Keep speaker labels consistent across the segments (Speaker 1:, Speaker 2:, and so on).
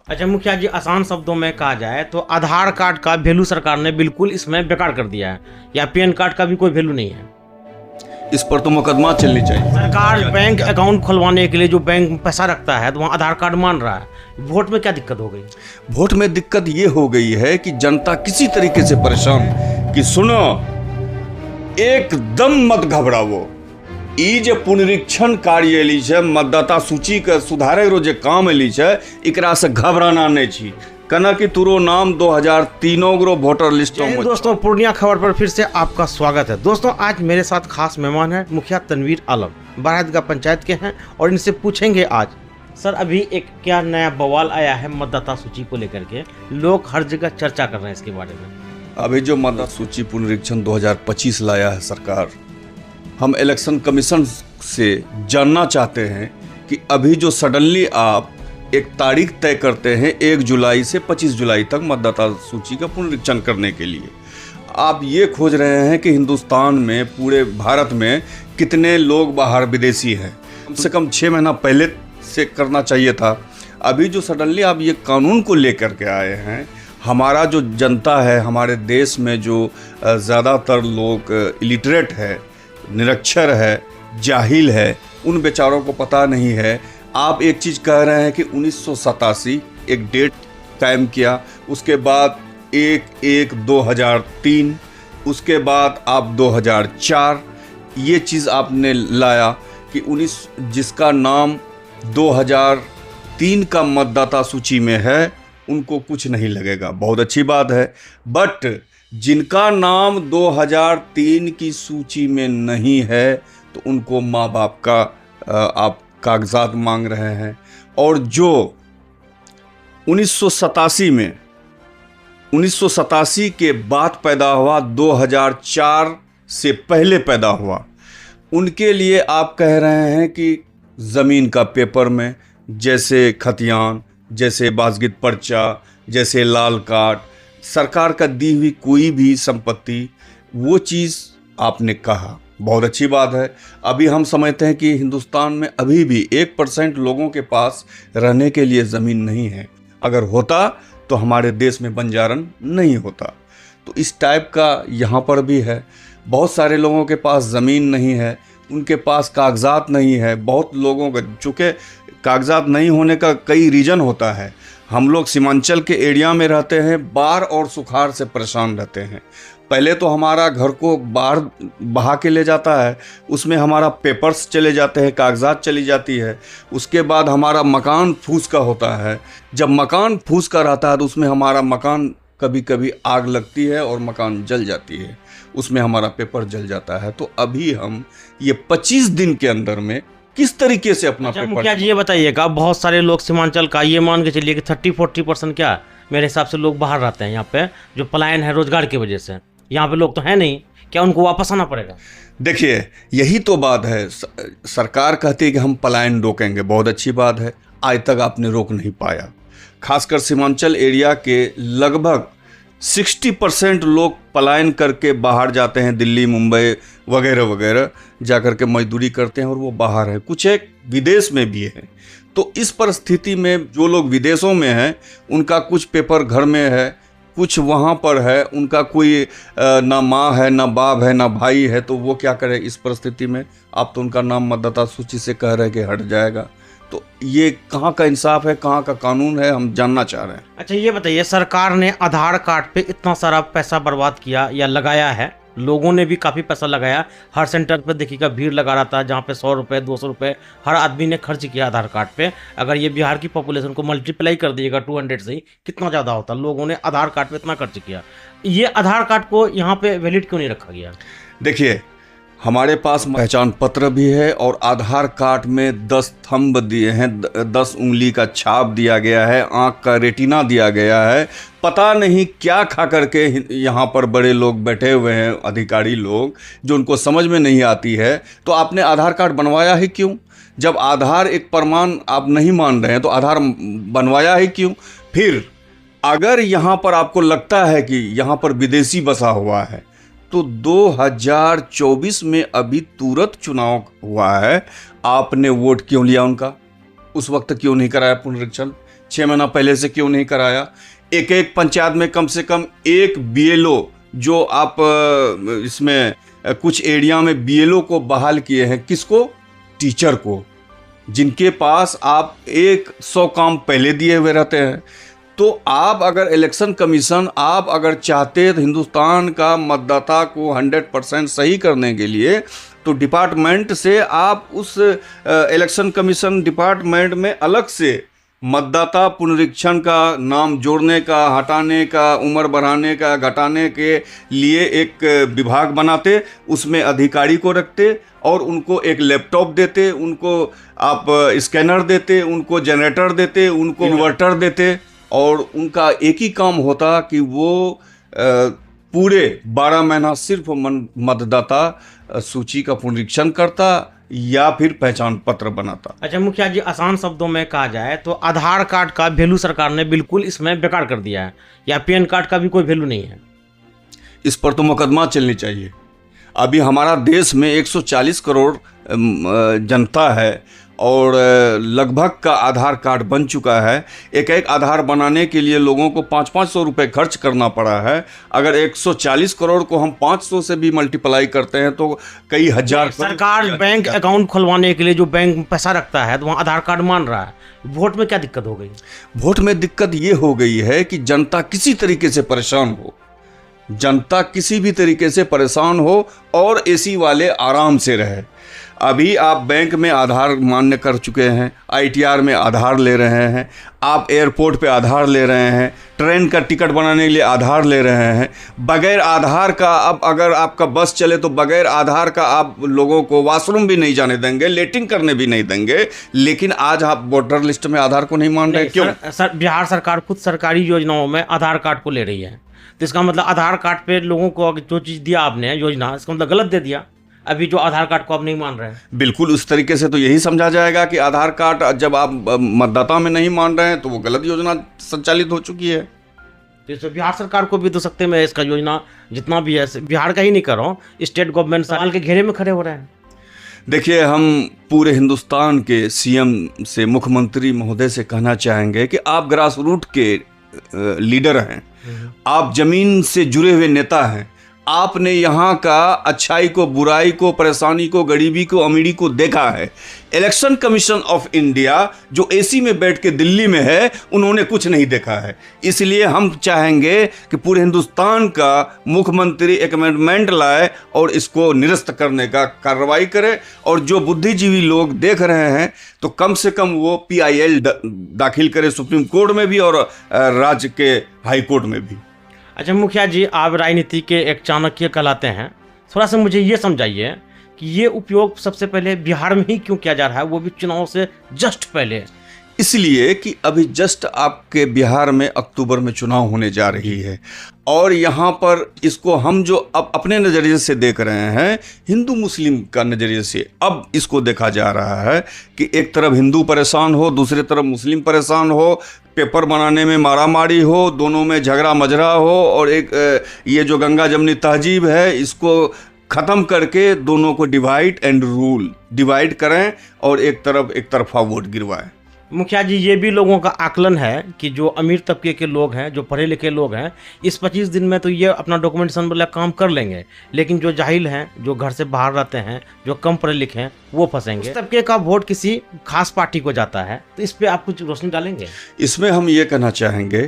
Speaker 1: अच्छा मुखिया जी, आसान शब्दों में कहा जाए तो आधार कार्ड का वैल्यू सरकार ने बिल्कुल इसमें बेकार कर दिया है, या पैन कार्ड का भी कोई वैल्यू नहीं है।
Speaker 2: इस पर तो मुकदमा चलनी चाहिए।
Speaker 1: सरकार बैंक अकाउंट खुलवाने के लिए जो बैंक में पैसा रखता है तो वहाँ आधार कार्ड मान रहा है। वोट में क्या दिक्कत हो गई?
Speaker 2: वोट में दिक्कत ये हो गई है कि जनता किसी तरीके से परेशान कि सुनो, एकदम मत घबराओ। ई जे पुनरीक्षण कार्य एली है, मतदाता सूची के सुधारे रो जे काम एली है, एकरा से घबराना नहीं छी। कना कि तुरो नाम 2003 गो वोटर लिस्टों में।
Speaker 1: दोस्तों, पूर्णिया खबर पर फिर से आपका स्वागत है। दोस्तों, आज मेरे साथ खास मेहमान है मुखिया तनवीर आलम, बारादगा पंचायत के हैं, और इनसे पूछेंगे आज सर अभी एक क्या नया बवाल आया है मतदाता सूची को लेकर के, लोग हर जगह चर्चा कर रहे हैं इसके बारे में।
Speaker 2: अभी जो मतदाता सूची पुनरीक्षण 2025 लाया है सरकार, हम इलेक्शन कमीशन से जानना चाहते हैं कि अभी जो सडनली आप एक तारीख तय करते हैं 1 जुलाई से 25 जुलाई तक मतदाता सूची का पुनरीक्षण करने के लिए, आप ये खोज रहे हैं कि हिंदुस्तान में, पूरे भारत में कितने लोग बाहर विदेशी हैं। कम से कम 6 महीना पहले से करना चाहिए था। अभी जो सडनली आप ये कानून को लेकर के आए हैं, हमारा जो जनता है, हमारे देश में जो ज़्यादातर लोग इलिटरेट है, निरक्षर है, जाहिल है, उन बेचारों को पता नहीं है। आप एक चीज़ कह रहे हैं कि 1987 एक डेट कायम किया, उसके बाद 1/1/2003, उसके बाद आप 2004 ये चीज़ आपने लाया कि 19 जिसका नाम 2003 का मतदाता सूची में है उनको कुछ नहीं लगेगा। बहुत अच्छी बात है, बट जिनका नाम 2003 की सूची में नहीं है तो उनको माँ बाप का आप कागजात मांग रहे हैं। और जो 1987 के बाद पैदा हुआ, 2004 से पहले पैदा हुआ, उनके लिए आप कह रहे हैं कि ज़मीन का पेपर में, जैसे खतियान, जैसे बाज़गित पर्चा, जैसे लाल कार्ड, सरकार का दी हुई कोई भी संपत्ति, वो चीज़ आपने कहा, बहुत अच्छी बात है। अभी हम समझते हैं कि हिंदुस्तान में अभी भी 1% लोगों के पास रहने के लिए ज़मीन नहीं है। अगर होता तो हमारे देश में बंजारण नहीं होता। तो इस टाइप का यहाँ पर भी है। बहुत सारे लोगों के पास ज़मीन नहीं है, उनके पास कागजात नहीं है। बहुत लोगों का, चूँकि कागजात नहीं होने का कई रीज़न होता है। हम लोग सीमांचल के एरिया में रहते हैं, बाढ़ और सुखाड़ से परेशान रहते हैं। पहले तो हमारा घर को बाढ़ बहा के ले जाता है, उसमें हमारा पेपर्स चले जाते हैं, कागजात चली जाती है। उसके बाद हमारा मकान फूस का होता है। जब मकान फूस का रहता है तो उसमें हमारा मकान कभी कभी आग लगती है और मकान जल जाती है, उसमें हमारा पेपर जल जाता है। तो अभी हम ये 25 दिन के अंदर में किस तरीके से अपना पेपर।
Speaker 1: मुखिया जी ये बताइएगा, बहुत सारे लोग सीमांचल का ये मान के चलिए कि 30-40% क्या मेरे हिसाब से लोग बाहर रहते हैं यहाँ पे, जो पलायन है रोजगार की वजह से। यहाँ पे लोग तो है नहीं, क्या उनको वापस आना पड़ेगा?
Speaker 2: देखिए, यही तो बात है। सरकार कहती है कि हम पलायन रोकेंगे, बहुत अच्छी बात है। आज तक आपने रोक नहीं पाया। खासकर सीमांचल एरिया के लगभग 60% लोग पलायन करके बाहर जाते हैं, दिल्ली, मुंबई वगैरह वगैरह जाकर के मजदूरी करते हैं और वो बाहर है। कुछ एक विदेश में भी है। तो इस परिस्थिति में जो लोग विदेशों में हैं, उनका कुछ पेपर घर में है, कुछ वहाँ पर है, उनका कोई ना माँ है, ना बाप है, ना भाई है, तो वो क्या करे इस परिस्थिति में? आप तो उनका नाम मतदाता सूची से कह रहे हैं कि हट जाएगा। तो ये कहाँ का इंसाफ है, कहाँ का कानून है, हम जानना चाह रहे हैं।
Speaker 1: अच्छा ये बताइए, सरकार ने आधार कार्ड पे इतना सारा पैसा बर्बाद किया या लगाया है, लोगों ने भी काफ़ी पैसा लगाया। हर सेंटर पर देखिएगा भीड़ लगा रहा था, जहाँ पे 100 रुपये 200 रुपये हर आदमी ने खर्च किया आधार कार्ड पे। अगर ये बिहार की पॉपुलेशन को मल्टीप्लाई कर दिएगा 200 से ही, कितना ज़्यादा होता। लोगों ने आधार कार्ड पे इतना खर्च किया, ये आधार कार्ड को यहाँ पे वैलिड क्यों नहीं रखा गया?
Speaker 2: देखिए, हमारे पास पहचान पत्र भी है और आधार कार्ड में 10 थंब दिए हैं, 10 उंगली का छाप दिया गया है, आँख का रेटिना दिया गया है। पता नहीं क्या खा करके यहाँ पर बड़े लोग बैठे हुए हैं, अधिकारी लोग, जो उनको समझ में नहीं आती है। तो आपने आधार कार्ड बनवाया ही क्यों? जब आधार एक प्रमाण आप नहीं मान रहे हैं तो आधार बनवाया ही क्यों? फिर अगर यहाँ पर आपको लगता है कि यहाँ पर विदेशी बसा हुआ है, तो 2024 में अभी तुरंत चुनाव हुआ है, आपने वोट क्यों लिया उनका? उस वक्त क्यों नहीं कराया पुनरीक्षण? 6 महीना पहले से क्यों नहीं कराया? एक एक पंचायत में कम से कम एक BLO, जो आप इसमें कुछ एरिया में BLO को बहाल किए हैं, किसको? टीचर को, जिनके पास आप 100 काम पहले दिए हुए रहते हैं। तो आप अगर इलेक्शन कमीशन, आप अगर चाहते हिंदुस्तान का मतदाता को 100% सही करने के लिए, तो डिपार्टमेंट से आप उस इलेक्शन कमीशन डिपार्टमेंट में अलग से मतदाता पुनरीक्षण का, नाम जोड़ने का, हटाने का, उम्र बढ़ाने का, घटाने के लिए एक विभाग बनाते, उसमें अधिकारी को रखते और उनको एक लैपटॉप देते, उनको आप स्कैनर देते, उनको जनरेटर देते, उनको इन्वर्टर देते, और उनका एक ही काम होता कि वो पूरे 12 महीना सिर्फ मतदाता सूची का पुनरीक्षण करता या फिर पहचान पत्र बनाता।
Speaker 1: अच्छा मुखिया जी, आसान शब्दों में कहा जाए तो आधार कार्ड का वैल्यू सरकार ने बिल्कुल इसमें बेकार कर दिया है, या पैन कार्ड का भी कोई वैल्यू नहीं है?
Speaker 2: इस पर तो मुकदमा चलनी चाहिए। अभी हमारा देश में 140 करोड़ जनता है और लगभग का आधार कार्ड बन चुका है। एक एक आधार बनाने के लिए लोगों को 500-500 रुपये खर्च करना पड़ा है। अगर 140 करोड़ को हम 500 से भी मल्टीप्लाई करते हैं तो कई हजार।
Speaker 1: सरकार बैंक अकाउंट खुलवाने के लिए जो बैंक में पैसा रखता है तो वहाँ आधार कार्ड मान रहा है। वोट में क्या दिक्कत हो गई?
Speaker 2: वोट में दिक्कत ये हो गई है कि जनता किसी तरीके से परेशान हो, जनता किसी भी तरीके से परेशान हो और एसी वाले आराम से रहे। अभी आप बैंक में आधार मान्य कर चुके हैं, ITR में आधार ले रहे हैं, आप एयरपोर्ट पे आधार ले रहे हैं, ट्रेन का टिकट बनाने के लिए आधार ले रहे हैं। बगैर आधार का अब अगर आपका बस चले तो बगैर आधार का आप लोगों को वॉशरूम भी नहीं जाने देंगे, लेटिंग करने भी नहीं देंगे। लेकिन आज आप वोटर लिस्ट में आधार को नहीं मान रहे, क्यों?
Speaker 1: बिहार सरकार खुद सरकारी योजनाओं में आधार कार्ड को ले रही है, तो इसका मतलब आधार कार्ड पे लोगों को जो चीज़ दिया आपने योजना, इसका मतलब गलत दे दिया। अभी जो आधार कार्ड को आप नहीं मान रहे हैं,
Speaker 2: बिल्कुल उस तरीके से तो यही समझा जाएगा कि आधार कार्ड जब आप मतदाता में नहीं मान रहे हैं तो वो गलत योजना संचालित हो चुकी है।
Speaker 1: तो इस बिहार सरकार को भी दो सकते में इसका योजना जितना भी है, बिहार का ही नहीं कर रहा हूँ, स्टेट गवर्नमेंट सवाल के घेरे में खड़े हो रहे हैं।
Speaker 2: देखिए, हम पूरे हिंदुस्तान के CM से, मुख्यमंत्री महोदय से कहना चाहेंगे कि आप ग्रास रूट के लीडर हैं, आप जमीन से जुड़े हुए नेता हैं। आपने यहाँ का अच्छाई को, बुराई को, परेशानी को, गरीबी को, अमीरी को देखा है। इलेक्शन कमीशन ऑफ इंडिया जो AC में बैठ के दिल्ली में है, उन्होंने कुछ नहीं देखा है। इसलिए हम चाहेंगे कि पूरे हिंदुस्तान का मुख्यमंत्री एक अमेंडमेंट लाए और इसको निरस्त करने का कार्रवाई करे, और जो बुद्धिजीवी लोग देख रहे हैं तो कम से कम वो PIL दाखिल करे सुप्रीम कोर्ट में भी और राज्य के हाई कोर्ट में भी।
Speaker 1: अच्छा मुखिया जी, आप राजनीति के एक चाणक्य कहलाते हैं, थोड़ा सा मुझे ये समझाइए कि ये उपयोग सबसे पहले बिहार में ही क्यों किया जा रहा है, वो भी चुनाव से जस्ट पहले?
Speaker 2: इसलिए कि अभी जस्ट आपके बिहार में अक्टूबर में चुनाव होने जा रही है, और यहाँ पर इसको हम जो अब अपने नज़रिए से देख रहे हैं, हिंदू मुस्लिम का नज़रिए से अब इसको देखा जा रहा है कि एक तरफ हिंदू परेशान हो, दूसरी तरफ मुस्लिम परेशान हो, पेपर बनाने में मारामारी हो, दोनों में झगड़ा मजरा हो, और एक ये जो गंगा जमनी तहजीब है इसको ख़त्म करके दोनों को डिवाइड एंड रूल, डिवाइड करें और एक तरफा वोट गिरवाएं।
Speaker 1: मुखिया जी, ये भी लोगों का आकलन है कि जो अमीर तबके के लोग हैं, जो पढ़े लिखे लोग हैं, इस 25 दिन में तो ये अपना डॉक्यूमेंटेशन वाला काम कर लेंगे, लेकिन जो जाहिल हैं, जो घर से बाहर रहते हैं, जो कम पढ़े लिखे हैं, वो फंसेंगे। इस तबके का वोट किसी खास पार्टी को जाता है, तो इस पर आप कुछ रोशनी डालेंगे?
Speaker 2: इसमें हम ये कहना चाहेंगे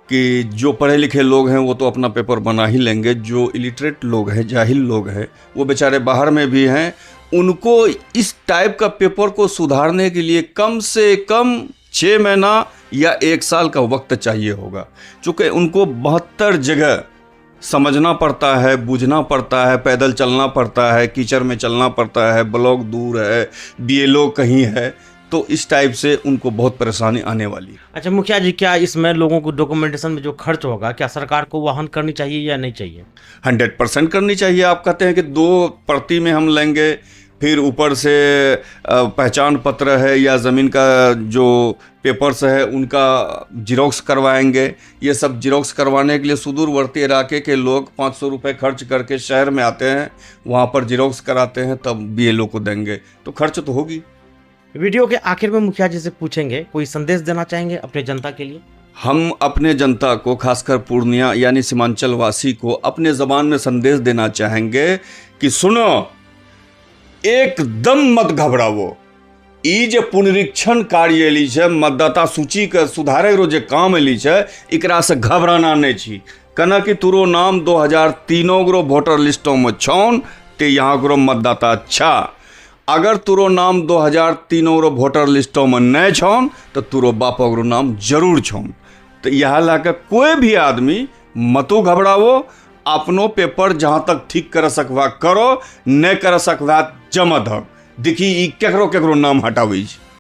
Speaker 2: कि जो पढ़े लिखे लोग हैं वो तो अपना पेपर बना ही लेंगे, जो इलिटरेट लोग हैं, जाहिल लोग हैं, वो बेचारे बाहर में भी हैं, उनको इस टाइप का पेपर को सुधारने के लिए कम से कम 6 महीना या 1 साल का वक्त चाहिए होगा, चूँकि उनको 72 जगह समझना पड़ता है, बूझना पड़ता है, पैदल चलना पड़ता है, कीचड़ में चलना पड़ता है, ब्लॉक दूर है, BLO कहीं है, तो इस टाइप से उनको बहुत परेशानी आने वाली है।
Speaker 1: अच्छा मुखिया जी, क्या इसमें लोगों को डॉक्यूमेंटेशन में जो खर्च होगा, क्या सरकार को वहन करनी चाहिए या नहीं चाहिए?
Speaker 2: 100% करनी चाहिए। आप कहते हैं कि 2 प्रति में हम लेंगे, फिर ऊपर से पहचान पत्र है या ज़मीन का जो पेपर्स है उनका जिरोक्स करवाएंगे। ये सब जिरोक्स करवाने के लिए सुदूरवर्ती इलाके के लोग 500 रुपये खर्च करके शहर में आते हैं, वहाँ पर जिरोक्स कराते हैं, तब BLO को देंगे, तो खर्च तो होगी।
Speaker 1: वीडियो के आखिर में मुखिया जी से पूछेंगे, कोई संदेश देना चाहेंगे अपने जनता के लिए?
Speaker 2: हम अपने जनता को, खासकर पूर्णिया यानी सीमांचल वासी को, अपने ज़बान में संदेश देना चाहेंगे कि सुनो, एकदम मत घबराओ। ई जे पुनरीक्षण कार्य एली है, मतदाता सूची के सुधारे रो जे काम एली है, एकरा से घबराना नहीं छी। कना कि तुरो नाम 2003 वोटर लिस्टों में छौन ते यहाँ करो मतदाता अच्छा। अगर तुरो नाम 2003 वोटर लिस्टों में नहीं छौन तो तुरो बापो नाम जरूर छौन। तो यह लाके कोई भी आदमी मतु घबरावो, अपनो पेपर जहाँ तक ठीक कर सकवा करो, नहीं कर सकवा जमा धक। देखी केकरो केकरो नाम हटावी।